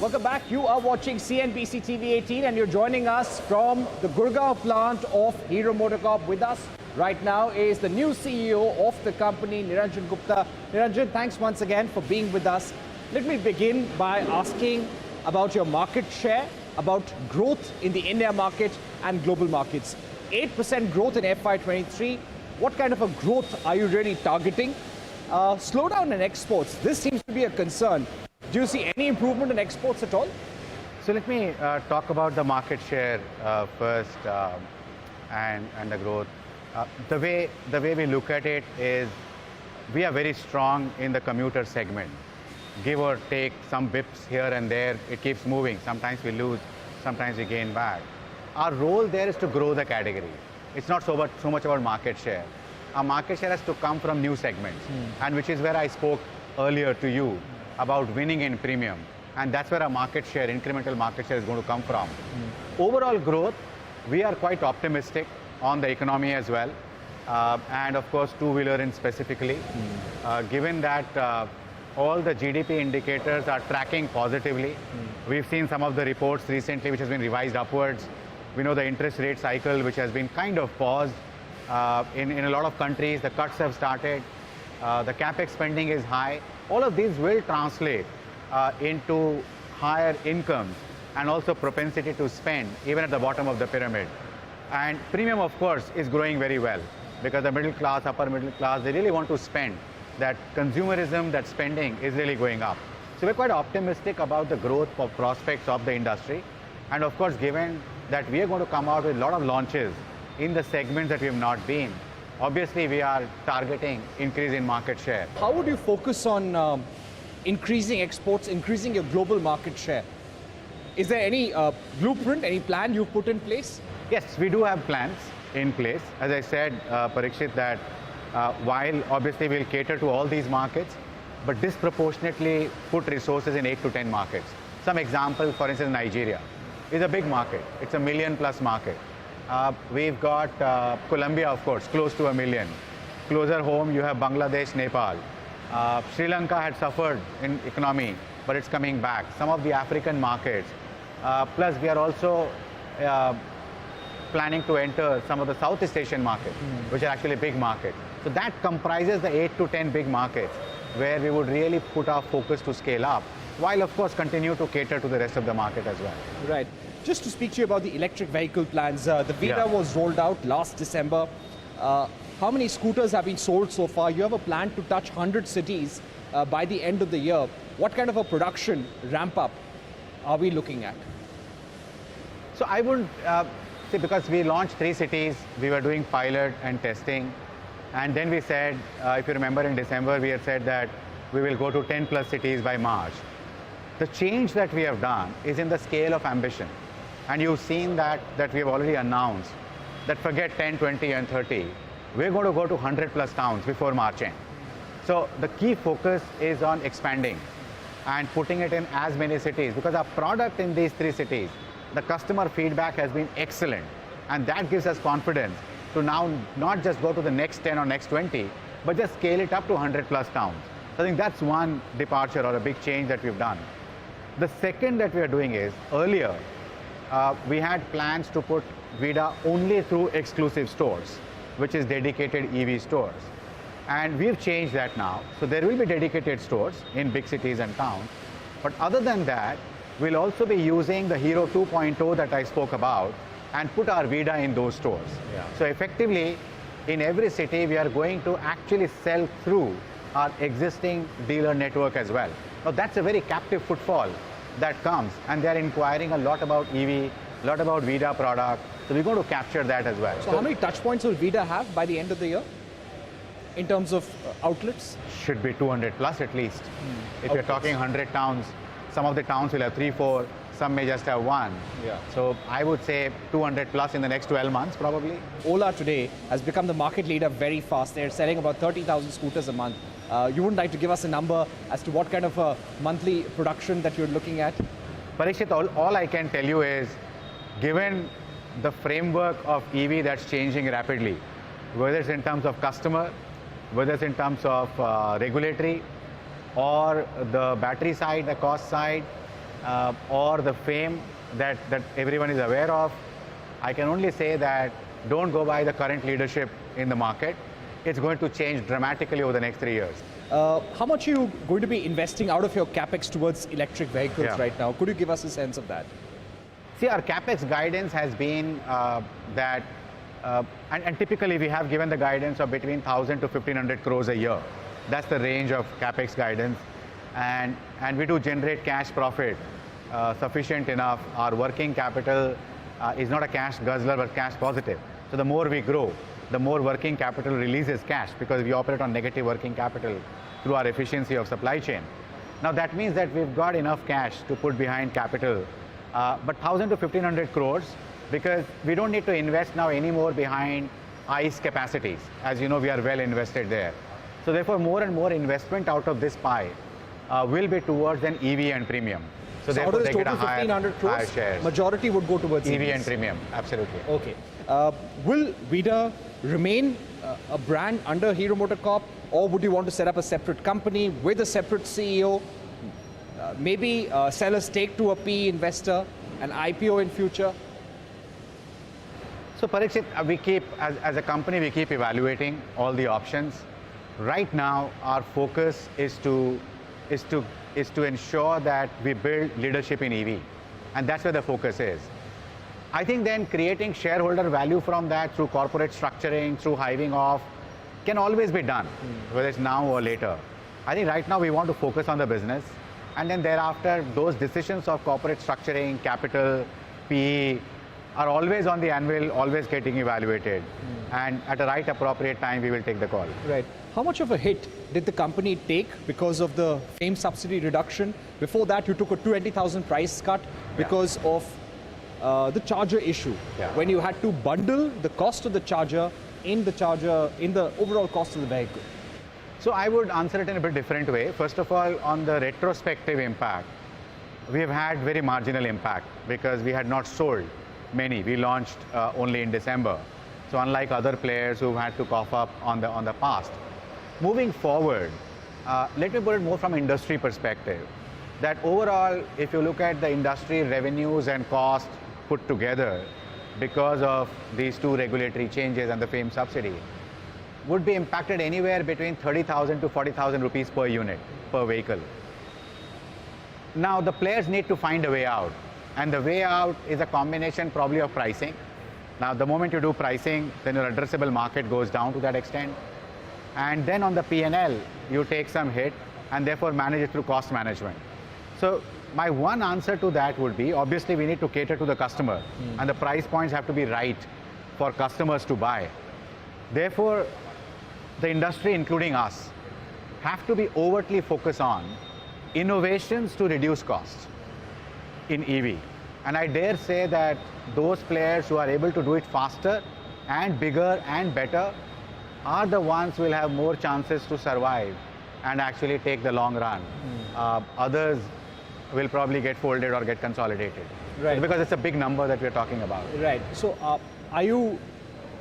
Welcome back. You are watching CNBC TV 18 and you're joining us from the Gurgaon plant of Hero MotoCorp. With us right now is the new CEO of the company, Niranjan Gupta. Niranjan, thanks once again for being with us. Let me begin by asking about your market share, about growth in the India market and global markets. 8% growth in FY23. What kind of a growth are you really targeting? Slowdown in exports. This seems to be a concern. Do you see any improvement in exports at all? So let me talk about the market share first and the growth. The way we look at it is we are very strong in the commuter segment. Give or take some bips here and there, it keeps moving. Sometimes we lose, sometimes we gain back. Our role there is to grow the category. It's not so much about market share. Our market share has to come from new segments, and which is where I spoke earlier to you about winning in premium. And that's where our market share, incremental market share is going to come from. Overall growth, we are quite optimistic on the economy as well. And of course, two-wheeler in specifically. Given that all the GDP indicators are tracking positively. We've seen some of the reports recently which has been revised upwards. We know the interest rate cycle which has been kind of paused. In a lot of countries, the cuts have started. The capex spending is high. All of these will translate into higher incomes and also propensity to spend, even at the bottom of the pyramid. And premium, of course, is growing very well because the middle class, upper middle class, they really want to spend. That consumerism, that spending is really going up. So we're quite optimistic about the growth of prospects of the industry. And of course, given that we are going to come out with a lot of launches in the segments that we have not been, obviously, we are targeting increase in market share. How would you focus on increasing exports, increasing your global market share? Is there any blueprint, any plan you've put in place? Yes, we do have plans in place. As I said, Parikshit, that while obviously we'll cater to all these markets, but disproportionately put resources in 8 to 10 markets. Some example, for instance, Nigeria is a big market. It's a $1 million+ market. We've got Colombia, of course, close to 1 million. Closer home, you have Bangladesh, Nepal. Sri Lanka had suffered in economy, but it's coming back. Some of the African markets. Plus, we are also planning to enter some of the Southeast Asian markets, which are actually big markets. So that comprises the 8 to 10 big markets where we would really put our focus to scale up, while, of course, continue to cater to the rest of the market as well. Right. Just to speak to you about the electric vehicle plans, the Vida was rolled out last December. How many scooters have been sold so far? You have a plan to touch 100 cities by the end of the year. What kind of a production ramp up are we looking at? So I would see, because we launched 3 cities, we were doing pilot and testing. And then we said, if you remember in December, we had said that we will go to 10+ cities by March. The change that we have done is in the scale of ambition. And you've seen that we have already announced that forget 10, 20, and 30. We're going to go to 100+ towns before March end. So the key focus is on expanding and putting it in as many cities, because our product in these 3 cities, the customer feedback has been excellent. And that gives us confidence to now not just go to the next 10 or next 20, but just scale it up to 100+ towns. So I think that's one departure or a big change that we've done. The second that we are doing is, earlier, we had plans to put Vida only through exclusive stores, which is dedicated EV stores. And we've changed that now. So there will be dedicated stores in big cities and towns. But other than that, we'll also be using the Hero 2.0 that I spoke about and put our Vida in those stores. So effectively, in every city, we are going to actually sell through our existing dealer network as well. Now, that's a very captive footfall that comes, and they're inquiring a lot about EV, a lot about Vida product. So we're going to capture that as well. So how many touch points will Vida have by the end of the year in terms of outlets? Should be 200+ at least. If you're talking 100 towns, some of the towns will have 3, 4, some may just have 1. So I would say 200+ in the next 12 months probably. Ola today has become the market leader very fast. They're selling about 30,000 scooters a month. You wouldn't like to give us a number as to what kind of a monthly production that you're looking at? Parikshit, all I can tell you is, given the framework of EV that's changing rapidly, whether it's in terms of customer, whether it's in terms of regulatory, or the battery side, the cost side, or the fame that everyone is aware of, I can only say that don't go by the current leadership in the market. It's going to change dramatically over the next 3 years. How much are you going to be investing out of your capex towards electric vehicles Yeah. right now? Could you give us a sense of that? See, our capex guidance has been that, and typically we have given the guidance of between 1,000 to 1,500 crores a year. That's the range of capex guidance, and we do generate cash profit sufficient enough. Our working capital is not a cash guzzler, but cash positive. So the more we grow, the more working capital releases cash because we operate on negative working capital through our efficiency of supply chain. Now that means that we've got enough cash to put behind capital, but 1,000 to 1,500 crores because we don't need to invest now anymore behind ICE capacities. As you know, we are well invested there. So therefore, more and more investment out of this pie will be towards an EV and premium. So out therefore, of this they get a total higher, 1,500 higher crores, shares. majority would go towards EV EVs. and premium, absolutely. Okay. Will VIDA remain a brand under Hero MotoCorp, or would you want to set up a separate company with a separate CEO? Maybe sell a stake to a PE investor, an IPO in future? So Parikshit, we keep, as a company, we keep evaluating all the options. Right now, our focus is to ensure that we build leadership in EV, and that's where the focus is. I think then creating shareholder value from that through corporate structuring, through hiving off, can always be done, whether it's now or later. I think right now we want to focus on the business, and then thereafter, those decisions of corporate structuring, capital, PE, are always on the anvil, always getting evaluated. And at the right appropriate time, we will take the call. Right. How much of a hit did the company take because of the FAME subsidy reduction? Before that, you took a 20,000 price cut because of the charger issue. Yeah. When you had to bundle the cost of the charger in the overall cost of the vehicle. So I would answer it in a bit different way. First of all, on the retrospective impact, we have had very marginal impact because we had not sold many. We launched only in December. So unlike other players who've had to cough up on the past. Moving forward, let me put it more from industry perspective. That overall, if you look at the industry revenues and costs put together because of these two regulatory changes and the FAME subsidy, would be impacted anywhere between 30,000 to 40,000 rupees per unit, per vehicle. Now the players need to find a way out, and the way out is a combination probably of pricing. Now the moment you do pricing, then your addressable market goes down to that extent. And then on the P&L, you take some hit and therefore manage it through cost management. So my one answer to that would be, obviously we need to cater to the customer and the price points have to be right for customers to buy. Therefore, the industry, including us, have to be overtly focused on innovations to reduce costs in EV. And I dare say that those players who are able to do it faster and bigger and better are the ones who will have more chances to survive and actually take the long run. Others will probably get folded or get consolidated. Right. Because it's a big number that we're talking about. Right. So are you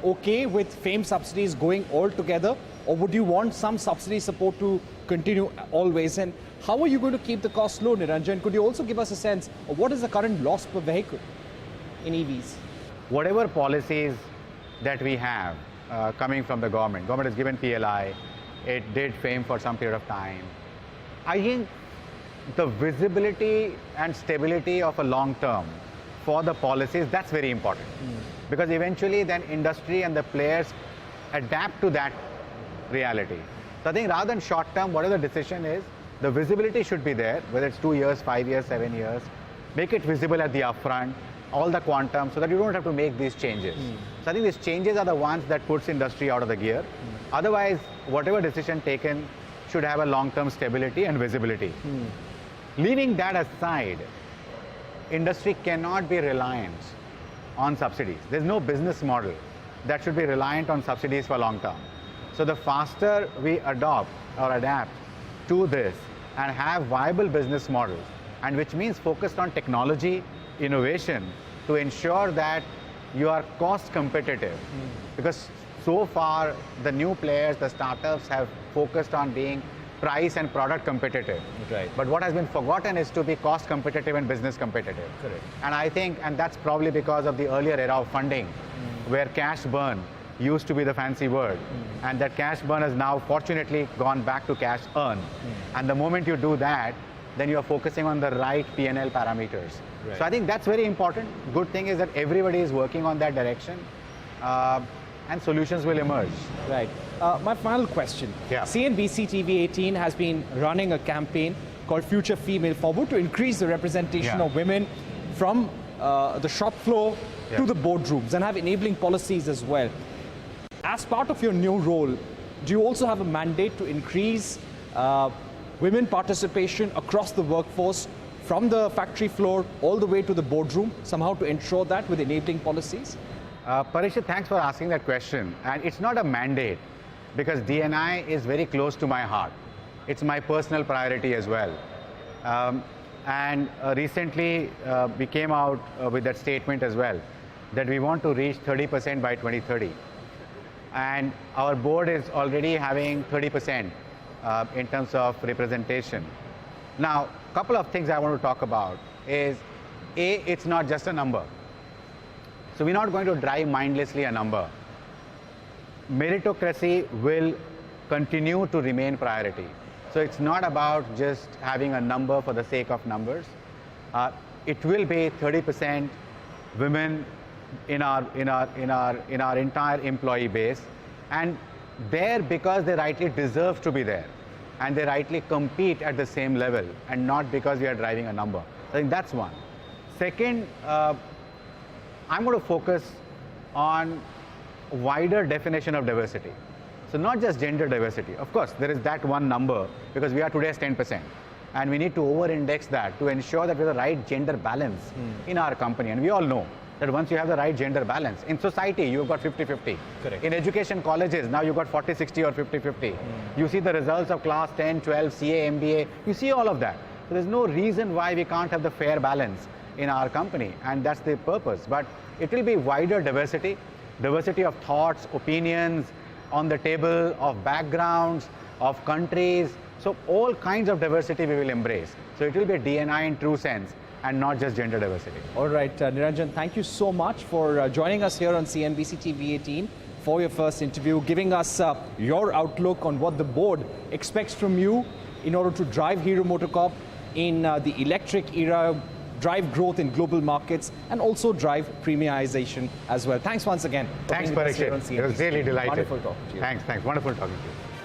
okay with FAME subsidies going all together, or would you want some subsidy support to continue always? And how are you going to keep the cost low, Niranjan? Could you also give us a sense of what is the current loss per vehicle in EVs? Whatever policies that we have coming from the government has given PLI, it did FAME for some period of time. I think the visibility and stability of a long term for the policies, that's very important. Because eventually then industry and the players adapt to that reality. So I think rather than short term, whatever the decision is, the visibility should be there, whether it's 2 years, 5 years, 7 years. Make it visible at the upfront, all the quantum, so that you don't have to make these changes. So I think these changes are the ones that puts industry out of the gear. Otherwise, whatever decision taken should have a long-term stability and visibility. Leaving that aside, industry cannot be reliant on subsidies. There's no business model that should be reliant on subsidies for long term. So the faster we adopt or adapt to this and have viable business models, and which means focused on technology, innovation, to ensure that you are cost competitive. Because so far, the new players, the startups have focused on being price and product competitive. Right. But what has been forgotten is to be cost competitive and business competitive. Correct. And I think, and that's probably because of the earlier era of funding, where cash burn used to be the fancy word. And that cash burn has now fortunately gone back to cash earn. And the moment you do that, then you are focusing on the right P&L parameters. Right. So I think that's very important. Good thing is that everybody is working on that direction. And solutions will emerge. Right. My final question. Yeah. CNBC TV 18 has been running a campaign called Future Female Forward to increase the representation Yeah. of women from the shop floor to the boardrooms and have enabling policies as well. As part of your new role, do you also have a mandate to increase women participation across the workforce from the factory floor all the way to the boardroom, somehow to ensure that with enabling policies? Parikshit, thanks for asking that question. And it's not a mandate because D&I is very close to my heart. It's my personal priority as well. Recently, we came out with that statement as well, that we want to reach 30% by 2030. And our board is already having 30% in terms of representation. Now, a couple of things I want to talk about is, A, it's not just a number. So we're not going to drive mindlessly a number. Meritocracy will continue to remain priority. So it's not about just having a number for the sake of numbers. It will be 30% women in our entire employee base, and there because they rightly deserve to be there, and they rightly compete at the same level, and not because we are driving a number. I think that's one. Second, I'm going to focus on wider definition of diversity. So not just gender diversity. Of course, there is that one number because we are today as 10%. And we need to over-index that to ensure that we have the right gender balance in our company. And we all know that once you have the right gender balance, in society, you've got 50-50. Correct. In education colleges, now you've got 40-60 or 50-50. You see the results of class 10, 12, CA, MBA. You see all of that. So there's no reason why we can't have the fair balance in our company, and that's the purpose. But it will be wider diversity of thoughts, opinions, on the table, of backgrounds, of countries. So all kinds of diversity we will embrace. So it will be a D&I in true sense, and not just gender diversity. All right, Niranjan, thank you so much for joining us here on CNBC TV 18 for your first interview, giving us your outlook on what the board expects from you in order to drive Hero MotoCorp in the electric era, drive growth in global markets, and also drive premiumization as well. Thanks once again. Thanks, Parikshit. It was really delighted. Wonderful talking to you. Thanks. Wonderful talking to you.